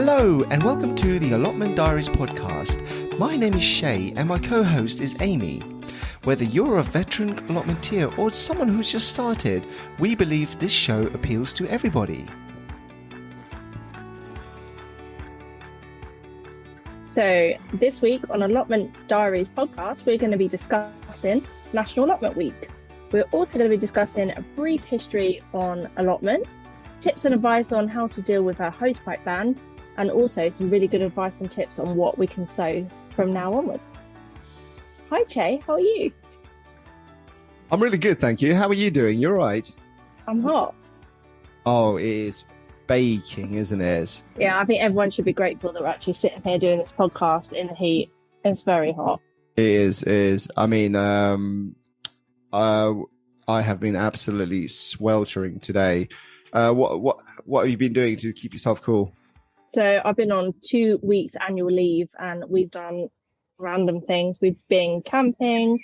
Hello and welcome to the Allotment Diaries podcast. My name is Chay and my co-host is Amy. Whether you're a veteran allotmenteer or someone who's just started, we believe this show appeals to everybody. So this week on Allotment Diaries podcast, we're going to be discussing National Allotment Week. We're also going to be discussing a brief history on allotments, tips and advice on how to deal with our hosepipe ban, and also some really good advice and tips on what we can sow from now onwards. Hi Chay, how are you? I'm really good, thank you. How are you doing? You're right. I'm hot. Oh, it is baking, isn't it? Yeah, I think everyone should be grateful that we're actually sitting here doing this podcast in the heat. It's very hot. It is. I mean, I have been absolutely sweltering today. What have you been doing to keep yourself cool? So I've been on 2 weeks annual leave and we've done random things. We've been camping,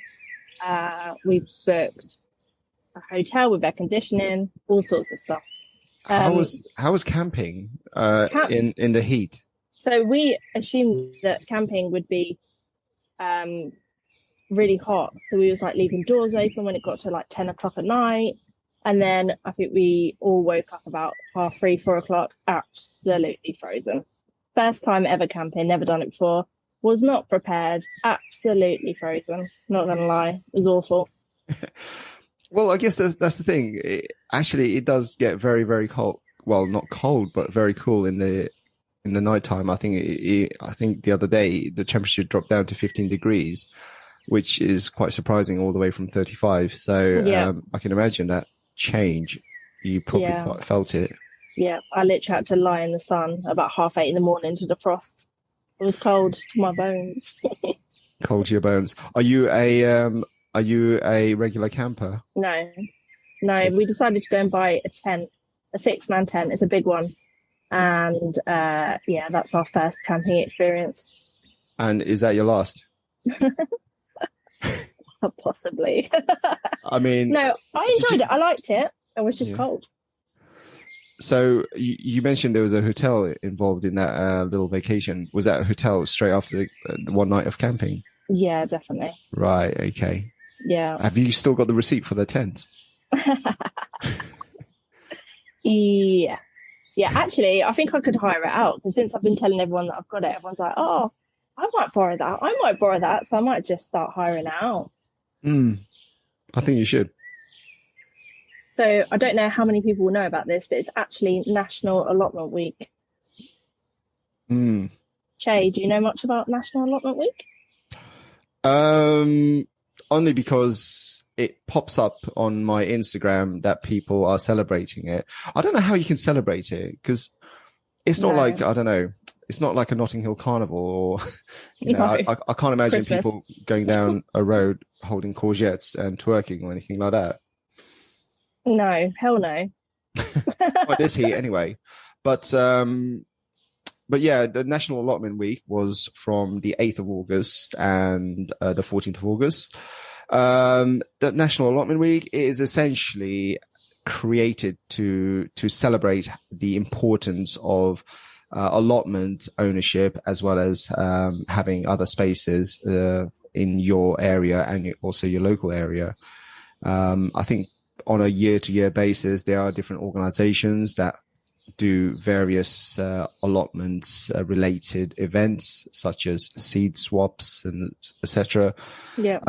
we've booked a hotel with air conditioning, all sorts of stuff. How was camping in the heat? So we assumed that camping would be really hot. So we was like leaving doors open when it got to like 10 o'clock at night. And then I think we all woke up about 3:30, 4 o'clock, absolutely frozen. First time ever camping, never done it before. Was not prepared, absolutely frozen. Not gonna lie, it was awful. Well, I guess that's the thing. It does get very, very cold. Well, not cold, but very cool in the nighttime. I think the other day the temperature dropped down to 15 degrees, which is quite surprising, all the way from 35. So yeah. I can imagine that change. You probably quite felt it. Yeah, I literally had to lie in the sun about 8:30 in the morning to the frost. It was cold to my bones. Cold to your bones. Are you a regular camper? No, we decided to go and buy a tent, a 6-man tent. It's a big one. And that's our first camping experience. And is that your last? Possibly. I mean, no, I enjoyed it. I liked it. It was just cold. So you mentioned there was a hotel involved in that little vacation. Was that a hotel straight after the one night of camping? Yeah, definitely. Right. Okay. Yeah. Have you still got the receipt for the tent? Yeah. Actually, I think I could hire it out because since I've been telling everyone that I've got it, everyone's like, "Oh, I might borrow that." So I might just start hiring it out. I think you should. So I don't know how many people will know about this, but it's actually National Allotment Week. Chay, do you know much about National Allotment Week? Only because it pops up on my Instagram that people are celebrating it. I don't know how you can celebrate it because it's not like, I don't know, it's not like a Notting Hill Carnival or, I can't imagine Christmas. people going down a road holding courgettes and twerking or anything like that. No, hell no. Well, this heat anyway. But yeah, the National Allotment Week was from the 8th of August and the 14th of August. The National Allotment Week is essentially created to celebrate the importance of allotment ownership, as well as having other spaces in your area and also your local area. I think on a year-to-year basis, there are different organizations that do various allotments related events such as seed swaps and etc. Yeah.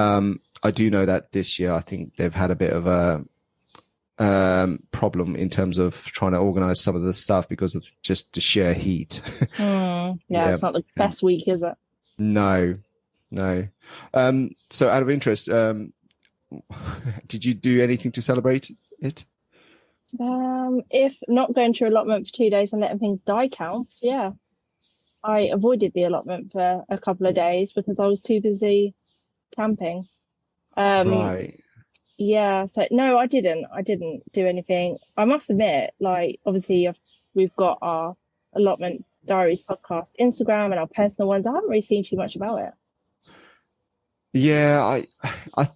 I do know that this year I think they've had a bit of a problem in terms of trying to organize some of the stuff because of just the sheer heat. Yeah, it's not the best week, is it? No. So out of interest, did you do anything to celebrate it? If not going to allotment for 2 days and letting things die counts, yeah. I avoided the allotment for a couple of days because I was too busy camping. Right. Yeah, so no, I didn't do anything. I must admit, like, obviously we've got our Allotment Diaries podcast Instagram and our personal ones. I haven't really seen too much about it. Yeah, I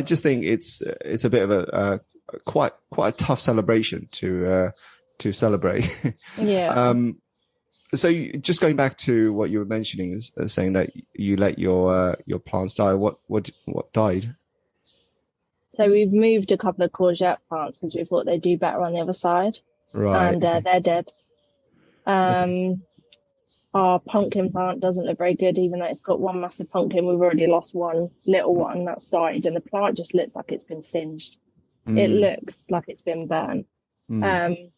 just think it's a bit of a quite a tough celebration to celebrate. Yeah. So just going back to what you were mentioning, is saying that you let your plants die. What died? So we've moved a couple of courgette plants because we thought they'd do better on the other side, Right. and Okay. they're dead. Okay. Um, our pumpkin plant doesn't look very good, even though it's got one massive pumpkin. We've already lost one little one that's died, and the plant just looks like it's been singed. It Mm, looks like it's been burned. mm. Um,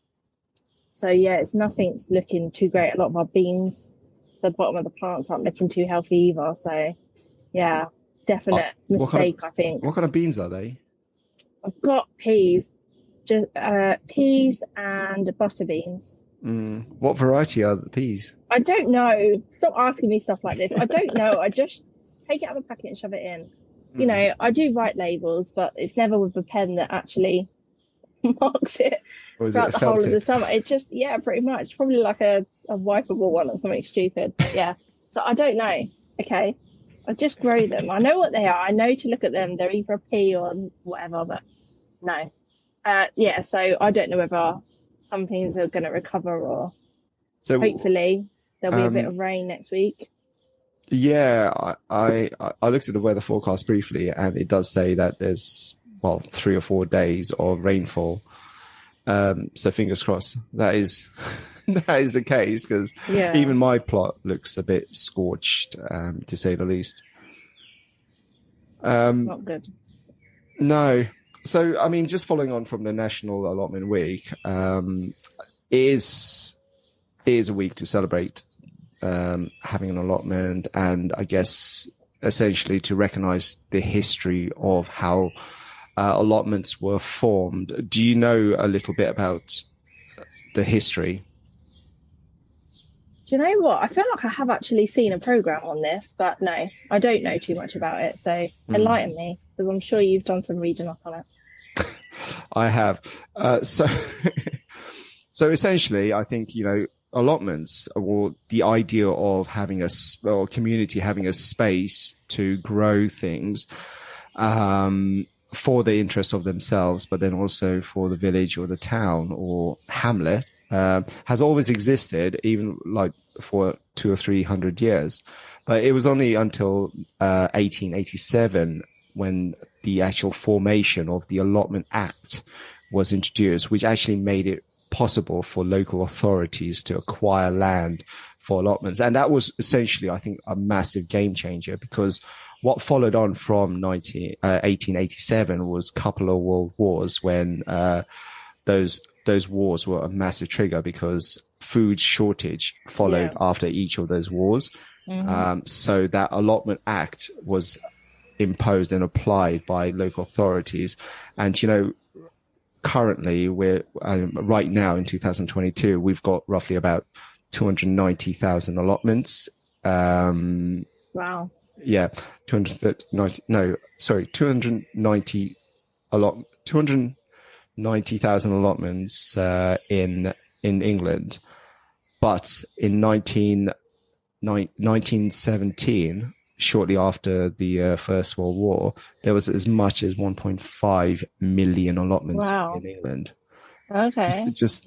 so yeah, it's nothing's looking too great. A lot of our beans, the bottom of the plants aren't looking too healthy either. So yeah, Uh, definite what kind of mistake, I think. what kind of beans are they? I've got peas, just peas and butter beans. What variety are the peas? I don't know. Stop asking me stuff like this. I don't know. I just take it out of the packet and shove it in. You Mm. know, I do write labels, but it's never with a pen that actually marks it Or is it a throughout the whole felt of the tip? summer. It just, yeah, pretty much. Probably like a wipeable one or something stupid. But yeah. So I don't know. Okay. I just grow them. I know what they are. I know to look at them. They're either a pea or whatever, but no. Yeah, so I don't know whether some things are going to recover or So, hopefully there'll be a bit um, of rain next week. yeah, I looked at the weather forecast briefly, and it does say that there's, well, 3 or 4 days of rainfall. So fingers crossed that is that is the case, because Yeah, even my plot looks a bit scorched, to say the least. it's Um, not good. no. So, I mean, just following on from the National Allotment Week, is is a week to celebrate having an allotment, and I guess essentially to recognize the history of how allotments were formed. Do you know a little bit about the history? Do you know what? I feel like I have actually seen a program on this, but no, I don't know too much about it. So Mm, enlighten me, because I'm sure you've done some reading up on it. I have. So, so essentially, I think, allotments, or the idea of having or community having a space to grow things, for the interests of themselves, but then also for the village or the town or hamlet, has always existed, even like for 200 or 300 years. But it was only until 1887 when the actual formation of the Allotment Act was introduced, which actually made it possible for local authorities to acquire land for allotments. And that was essentially, I think, a massive game changer, because what followed on from 1887 was a couple of world wars, when those wars were a massive trigger, because food shortage followed Yeah. after each of those wars. Hmm. So that Allotment Act was imposed and applied by local authorities. And, currently we're right now in 2022, we've got roughly about 290,000 allotments. Wow. Yeah, 290, no, sorry, 290,000 allotments in England. But in 1917, shortly after the First World War, there was as much as 1.5 million allotments Wow. in England. Okay. Just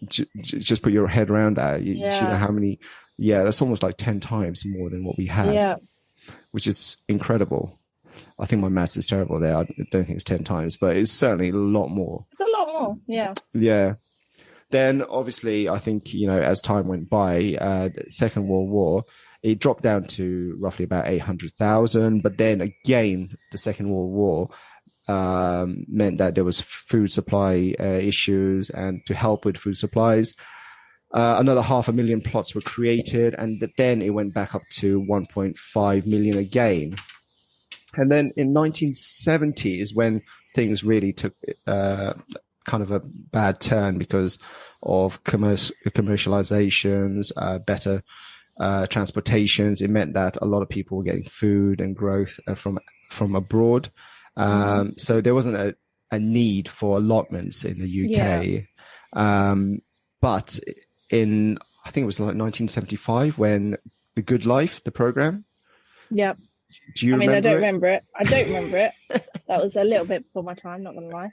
put your head around that. You know Yeah. how many? Yeah, that's almost like 10 times more than what we had, Yeah. which is incredible. I think my maths is terrible there. I don't think it's 10 times, but it's certainly a lot more. It's a lot more. Yeah. Yeah. Then obviously, I think, as time went by, the Second World War, it dropped down to roughly about 800,000. But then again, the Second World War meant that there was food supply issues, and to help with food supplies, another 500,000 plots were created, and then it went back up to 1.5 million again. And then in 1970 is when things really took kind of a bad turn, because of commercializations, better transportations. It meant that a lot of people were getting food and growth from abroad. Hmm. So there wasn't a need for allotments in the Yeah. UK. But I think it was like 1975, when The Good Life, the program. Yeah. Do you I mean, I don't remember it? remember it. I don't remember it. That was a little bit before my time, not gonna lie.